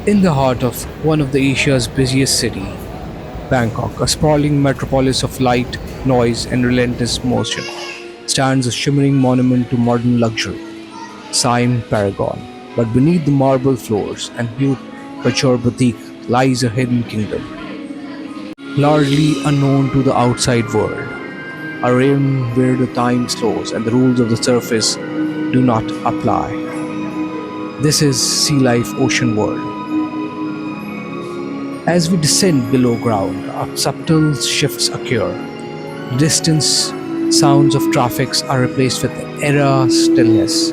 In the heart of one of the Asia's busiest city, Bangkok, a sprawling metropolis of light, noise, and relentless motion, stands a shimmering monument to modern luxury, Siam Paragon. But beneath the marble floors and huge couture boutique lies a hidden kingdom, largely unknown to the outside world, a realm where the time slows and the rules of the surface do not apply. This is Sea Life Ocean World. As we descend below ground, subtle shifts occur. Distance sounds of traffic are replaced with era stillness.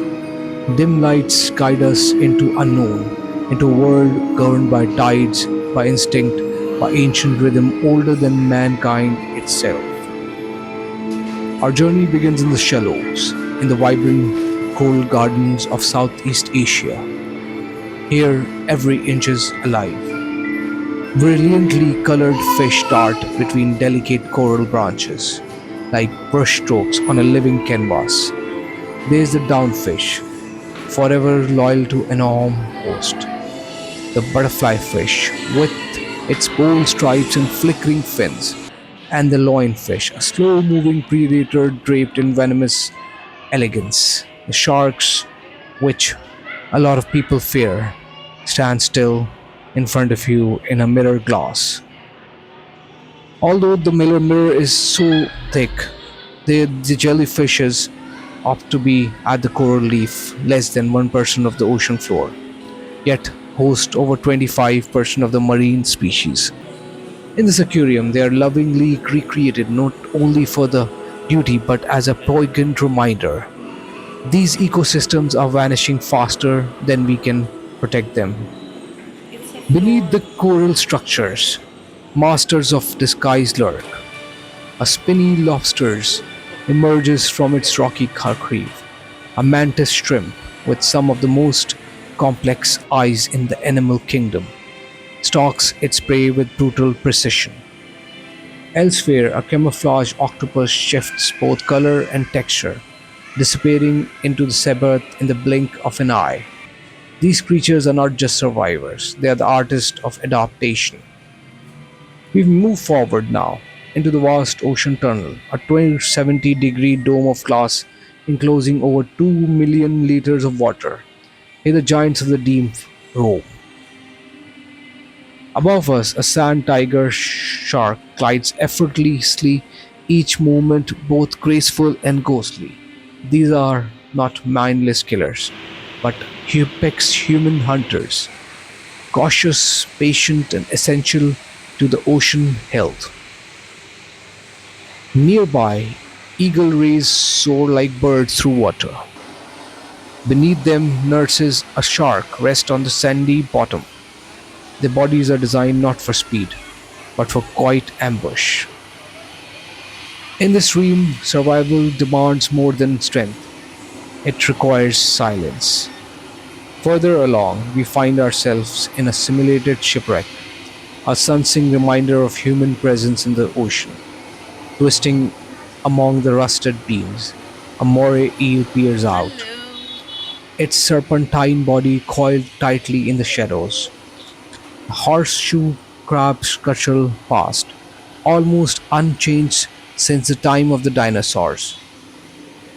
Dim lights guide us into unknown, into a world governed by tides, by instinct, by ancient rhythm older than mankind itself. Our journey begins in the shallows, in the vibrant coral gardens of Southeast Asia. Here, every inch is alive. Brilliantly colored fish dart between delicate coral branches, like brushstrokes on a living canvas. There's the downfish, forever loyal to an home host. The butterfly fish, with its bold stripes and flickering fins. And the loinfish, a slow moving predator draped in venomous elegance. The sharks, which a lot of people fear, stand still in front of you in a mirror glass. Although the mirror is so thick, the jellyfishes opt to be at the coral reef, less than 1% of the ocean floor, yet host over 25% of the marine species. In this aquarium, they are lovingly recreated not only for the beauty but as a poignant reminder. These ecosystems are vanishing faster than we can protect them. Beneath the coral structures, masters of disguise lurk. A spiny lobster emerges from its rocky cave. A mantis shrimp, with some of the most complex eyes in the animal kingdom, stalks its prey with brutal precision. Elsewhere, a camouflage octopus shifts both color and texture, disappearing into the seabed in the blink of an eye. These creatures are not just survivors, they are the artists of adaptation. We move forward now into the vast ocean tunnel, a 270-degree dome of glass enclosing over 2 million liters of water. Here the giants of the deep roam. Above us, a sand tiger shark glides effortlessly, each movement both graceful and ghostly. These are not mindless killers, but apex human hunters, cautious, patient, and essential to the ocean health. Nearby, eagle rays soar like birds through water. Beneath them, nurses a shark rest on the sandy bottom. Their bodies are designed not for speed, but for quiet ambush. In this realm, survival demands more than strength, it requires silence. Further along, we find ourselves in a simulated shipwreck, a sensing reminder of human presence in the ocean. Twisting among the rusted beams, a moray eel peers out, its serpentine body coiled tightly in the shadows. A horseshoe crab scuttle past, almost unchanged since the time of the dinosaurs.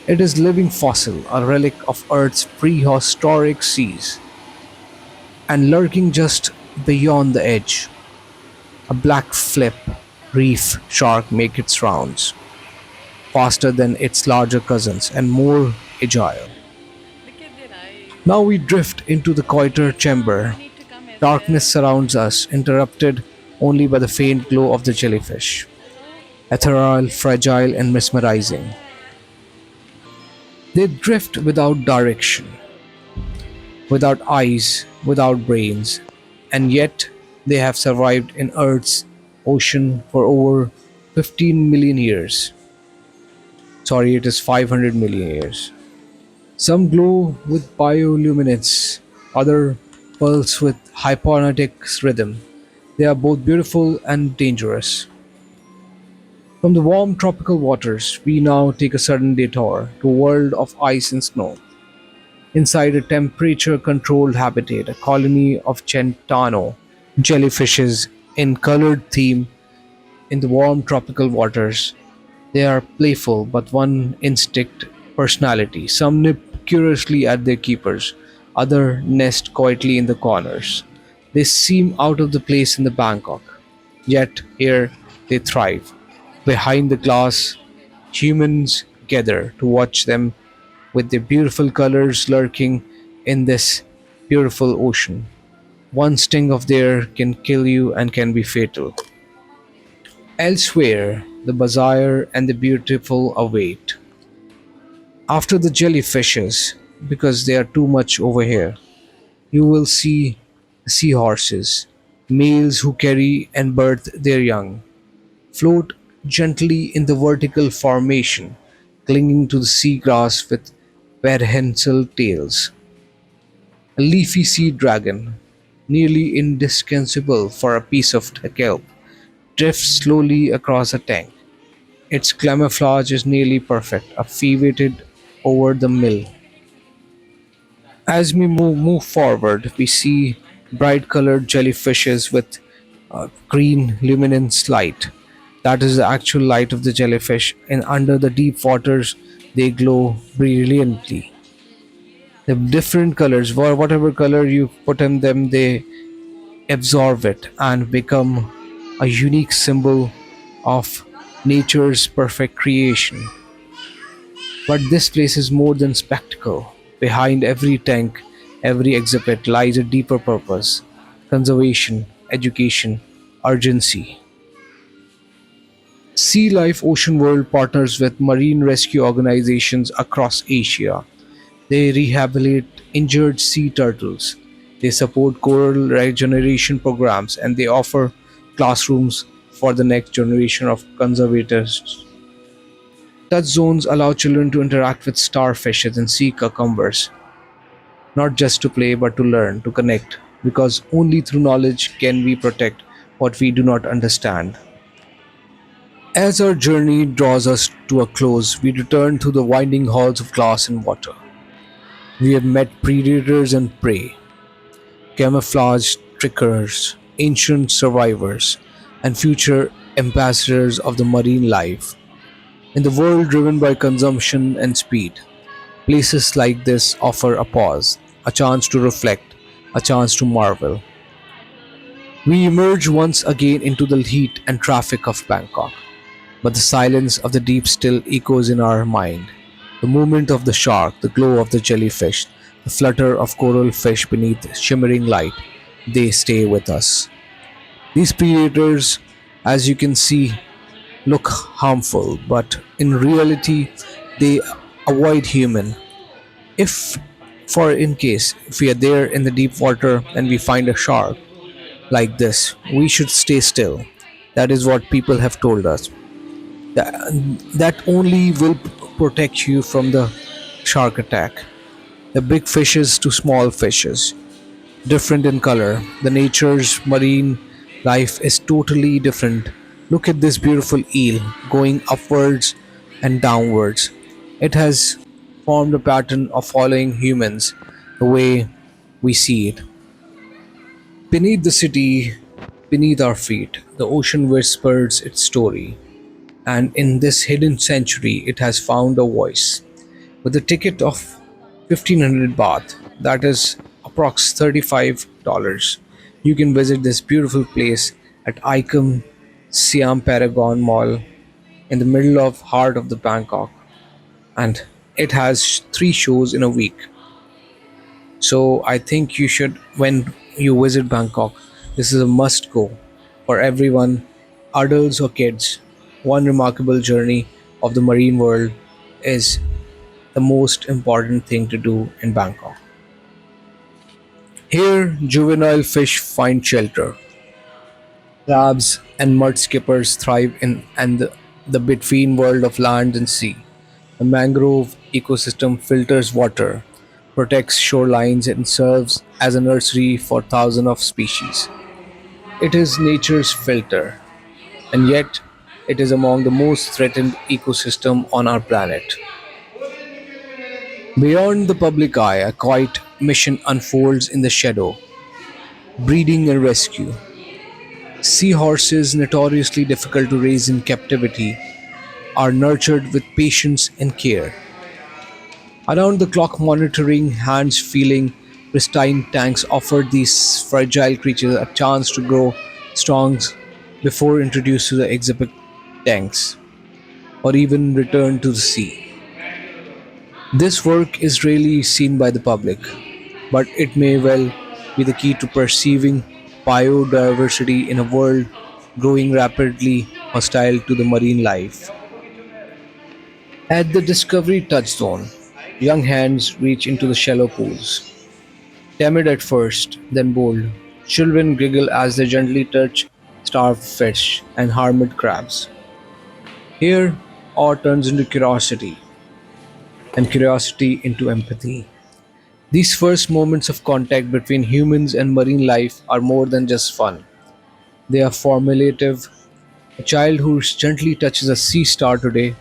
It is living fossil, a relic of Earth's prehistoric seas, and lurking just beyond the edge, a black flip reef shark makes its rounds, faster than its larger cousins and more agile. Now we drift into the quieter chamber. Darkness surrounds us, interrupted only by the faint glow of the jellyfish, ethereal, fragile, and mesmerizing. They drift without direction, without eyes, without brains, and yet they have survived in Earth's ocean for over 15 million years. Sorry, it is 500 million years. Some glow with bioluminescence, other pulse with hypnotic rhythm. They are both beautiful and dangerous. From the warm tropical waters, we now take a sudden detour to a world of ice and snow. Inside a temperature controlled habitat, a colony of centano jellyfishes in colored theme in the warm tropical waters. They are playful but one instinct personality. Some nip curiously at their keepers, others nest quietly in the corners. They seem out of the place in the Bangkok, yet here they thrive. Behind the glass, humans gather to watch them with their beautiful colors lurking in this beautiful ocean. One sting of there can kill you and can be fatal. Elsewhere, the bazaar and the beautiful await. After the jellyfishes, because they are too much over here, you will see seahorses, males who carry and birth their young, float gently in the vertical formation, clinging to the seagrass with prehensile tails. A leafy sea dragon, nearly indispensable for a piece of kelp, drifts slowly across a tank. Its camouflage is nearly perfect, a faded over the mill. As we move forward, we see bright colored jellyfishes with green luminance light. That is the actual light of the jellyfish, and under the deep waters, they glow brilliantly. The different colors, whatever color you put in them, they absorb it and become a unique symbol of nature's perfect creation. But this place is more than spectacle. Behind every tank, every exhibit lies a deeper purpose: conservation, education, urgency. Sea Life Ocean World partners with marine rescue organizations across Asia. They rehabilitate injured sea turtles. They support coral regeneration programs and they offer classrooms for the next generation of conservators. Touch zones allow children to interact with starfishes and sea cucumbers, not just to play but to learn, to connect, because only through knowledge can we protect what we do not understand. As our journey draws us to a close, we return to the winding halls of glass and water. We have met predators and prey, camouflaged trickers, ancient survivors, and future ambassadors of the marine life. In the world driven by consumption and speed, places like this offer a pause, a chance to reflect, a chance to marvel. We emerge once again into the heat and traffic of Bangkok, but the silence of the deep still echoes in our mind. The movement of the shark, the glow of the jellyfish, the flutter of coral fish beneath shimmering light, they stay with us. These predators, as you can see, look harmful, but in reality, they avoid human. If, for in case, if we are there in the deep water and we find a shark like this, we should stay still. That is what people have told us. That, that only will protect you from the shark attack. The big fishes to small fishes, different in color. The nature's marine life is totally different. Look at this beautiful eel going upwards and downwards. It has formed a pattern of following humans the way we see it. Beneath the city, beneath our feet, the ocean whispers its story. And in this hidden sanctuary, it has found a voice. With a ticket of 1500 baht, that is approx $35, you can visit this beautiful place at Icon Siam Paragon Mall in the middle of heart of the Bangkok, and it has three shows in a week. So I think you should, when you visit Bangkok, this is a must go for everyone, adults or kids. One remarkable journey of the marine world is the most important thing to do in Bangkok. Here, juvenile fish find shelter. Crabs and mud skippers thrive in and the between world of land and sea. The mangrove ecosystem filters water, protects shorelines, and serves as a nursery for thousands of species. It is nature's filter, and yet it is among the most threatened ecosystem on our planet. Beyond the public eye, a quiet mission unfolds in the shadow: breeding and rescue. Seahorses, notoriously difficult to raise in captivity, are nurtured with patience and care. Around the clock monitoring, hands feeling pristine tanks offer these fragile creatures a chance to grow strong before introduced to the exhibit tanks or even return to the sea. This work is rarely seen by the public, but it may well be the key to perceiving biodiversity in a world growing rapidly hostile to the marine life. At the Discovery touchstone, young hands reach into the shallow pools. Timid at first, then bold, children giggle as they gently touch starved fish and hermit crabs. Here, awe turns into curiosity, and curiosity into empathy. These first moments of contact between humans and marine life are more than just fun. They are formulative. A child who gently touches a sea star today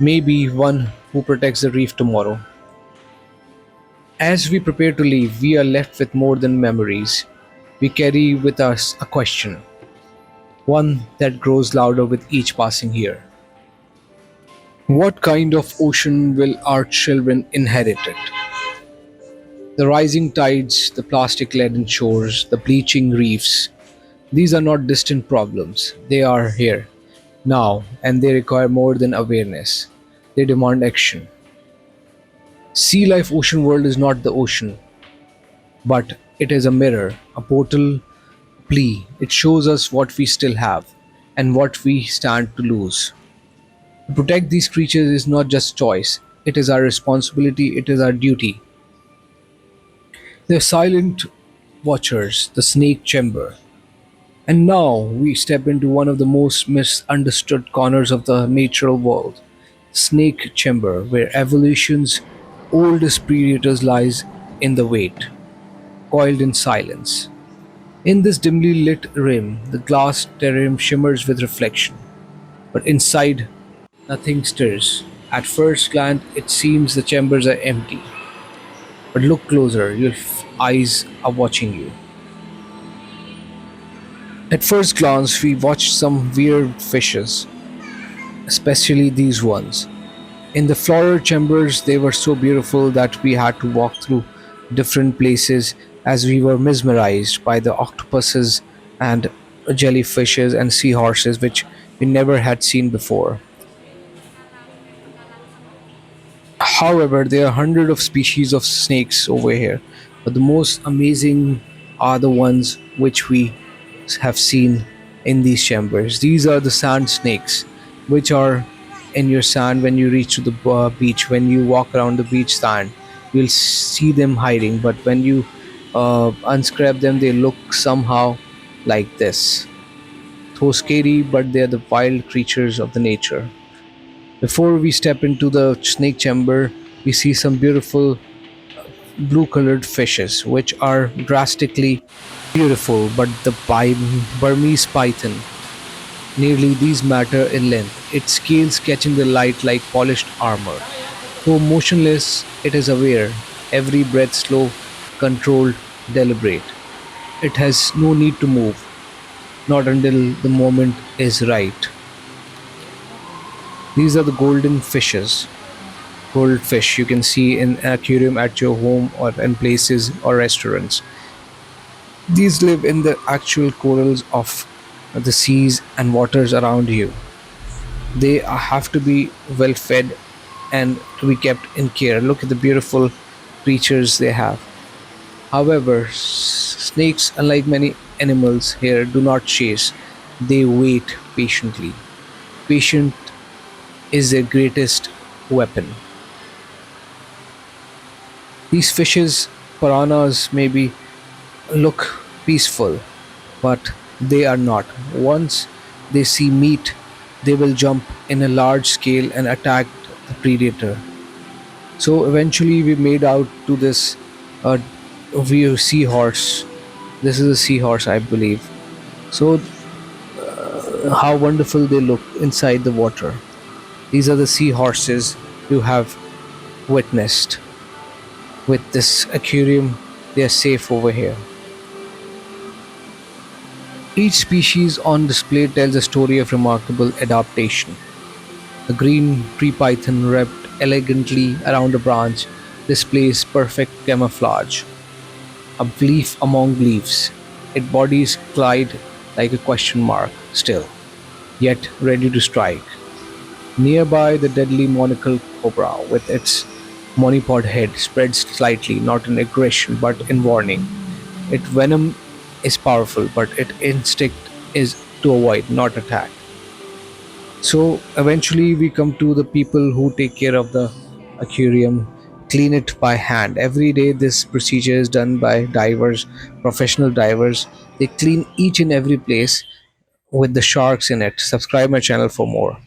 may be one who protects the reef tomorrow. As we prepare to leave, we are left with more than memories. We carry with us a question, one that grows louder with each passing year. What kind of ocean will our children inherit it? The rising tides, the plastic laden shores, the bleaching reefs, these are not distant problems. They are here, now, and they require more than awareness. They demand action. Sea life ocean world is not the ocean, but it is a mirror, a portal, a plea. It shows us what we still have and what we stand to lose. To protect these creatures is not just choice, it is our responsibility, it is our duty. The silent watchers, the snake chamber. And now we step into one of the most misunderstood corners of the natural world, snake chamber, where evolution's oldest predators lies in the wait, coiled in silence. In this dimly lit rim, the glass terrarium shimmers with reflection, but inside nothing stirs. At first glance, it seems the chambers are empty, but look closer, your eyes are watching you. At first glance, we watch some weird fishes, especially these ones. In the floral chambers, they were so beautiful that we had to walk through different places as we were mesmerized by the octopuses and jellyfishes and seahorses, which we never had seen before. However, there are hundreds of species of snakes over here, but the most amazing are the ones which we have seen in these chambers. These are the sand snakes, which are in your sand when you reach to the beach. When you walk around the beach sand, you'll see them hiding, but when you unscrap them, they look somehow like this. So scary, but they're the wild creatures of the nature. Before we step into the snake chamber, we see some beautiful blue colored fishes, which are drastically beautiful, but the Burmese python, nearly these matter in length, its scales catching the light like polished armor. Though motionless, it is aware, every breath slow, controlled, deliberate. It has no need to move, not until the moment is right. These are the golden fishes, goldfish you can see in an aquarium at your home or in places or restaurants. These live in the actual corals of the seas and waters around you. They have to be well fed and to be kept in care. Look at the beautiful creatures they have. However, snakes, unlike many animals here, do not chase, they wait patiently. Patient is their greatest weapon. These fishes, piranhas, maybe look peaceful, but they are not. Once they see meat, they will jump in a large scale and attack the predator. So eventually, we made out to this uh, seahorse. This is a seahorse, I believe. So, how wonderful they look inside the water. These are the seahorses you have witnessed. With this aquarium, they are safe over here. Each species on display tells a story of remarkable adaptation. The green tree python wrapped elegantly around a branch displays perfect camouflage, a leaf among leaves. Its body is glide like a question mark, still, yet ready to strike. Nearby, the deadly monocle cobra, with its monopod head spread slightly, not in aggression but in warning. Its venom is powerful, but its instinct is to avoid, not attack. So eventually, we come to the people who take care of the aquarium, clean it by hand. Every day, this procedure is done by divers, professional divers. They clean each and every place with the sharks in it. Subscribe my channel for more.